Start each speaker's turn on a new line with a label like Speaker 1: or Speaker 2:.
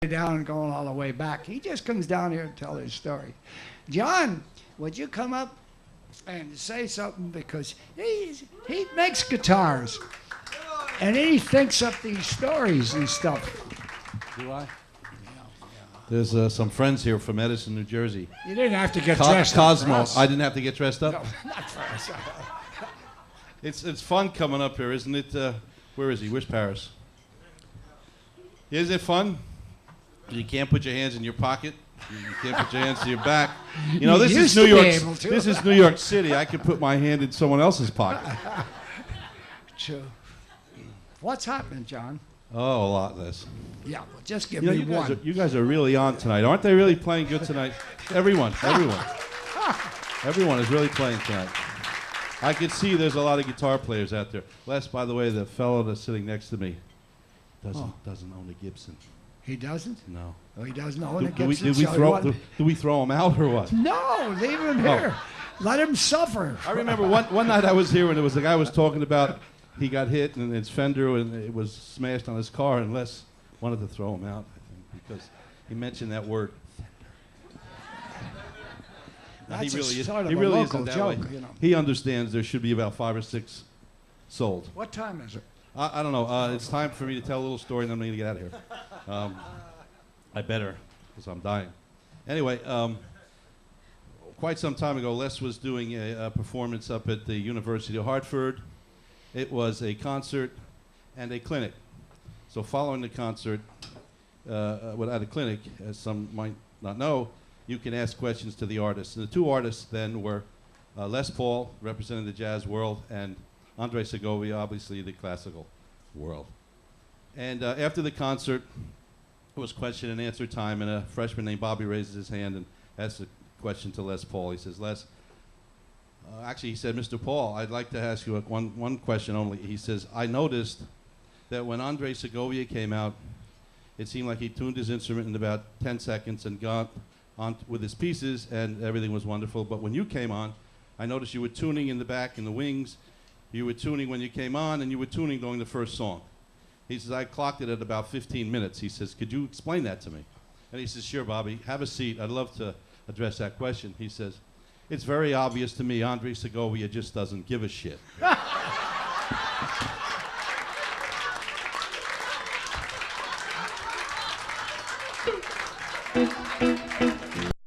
Speaker 1: down and going all the way back. He just comes down here and tell his story. John, would you come up and say something, because he makes guitars and he thinks up these stories and stuff.
Speaker 2: Do I? There's some friends here from Edison, New Jersey.
Speaker 1: You didn't have to get dressed
Speaker 2: Cosmo.
Speaker 1: up for us.
Speaker 2: I didn't have to get dressed up?
Speaker 1: No, not for us.
Speaker 2: It's fun coming up here, isn't it? Where is he? Where's Paris? Is it fun? You can't put your hands in your pocket. You can't put your hands to your back. You know, this is New York. This is New York City. I can put my hand in someone else's pocket.
Speaker 1: True. What's happening, John?
Speaker 2: Oh, a lot less.
Speaker 1: Yeah, well, just give me one.
Speaker 2: You guys are really on tonight. Aren't they really playing good tonight? Everyone is really playing tonight. I can see there's a lot of guitar players out there. Les, by the way, the fellow that's sitting next to me doesn't own a Gibson.
Speaker 1: He doesn't?
Speaker 2: No.
Speaker 1: Oh, he doesn't own a
Speaker 2: Do we
Speaker 1: Gibson.
Speaker 2: throw him out or what?
Speaker 1: No, leave him here. Let him suffer.
Speaker 2: I remember one night I was here and there was a guy was talking about he got hit and his fender and it was smashed on his car, and Les wanted to throw him out, I think, because he mentioned that word.
Speaker 1: That's
Speaker 2: he
Speaker 1: a
Speaker 2: really
Speaker 1: local
Speaker 2: isn't that
Speaker 1: joke,
Speaker 2: way.
Speaker 1: you know.
Speaker 2: He understands there should be about 5 or 6 sold.
Speaker 1: What time is it?
Speaker 2: I don't know. It's time for me to tell a little story, and then I'm going to get out of here. I better, because I'm dying. Anyway, quite some time ago, Les was doing a performance up at the University of Hartford. It was a concert and a clinic. So following the concert, at a clinic, as some might not know, you can ask questions to the artists. And the 2 artists then were Les Paul, representing the jazz world, and Andre Segovia, obviously the classical world. And after the concert, it was question and answer time, and a freshman named Bobby raises his hand and asks a question to Les Paul. He says, Les, actually he said, Mr. Paul, I'd like to ask you one question only. He says, I noticed that when Andre Segovia came out, it seemed like he tuned his instrument in about 10 seconds and got on with his pieces, and everything was wonderful. But when you came on, I noticed you were tuning in the back in the wings. You were tuning when you came on, and you were tuning during the first song. He says, I clocked it at about 15 minutes. He says, could you explain that to me? And he says, sure, Bobby, have a seat. I'd love to address that question. He says, it's very obvious to me Andre Segovia just doesn't give a shit.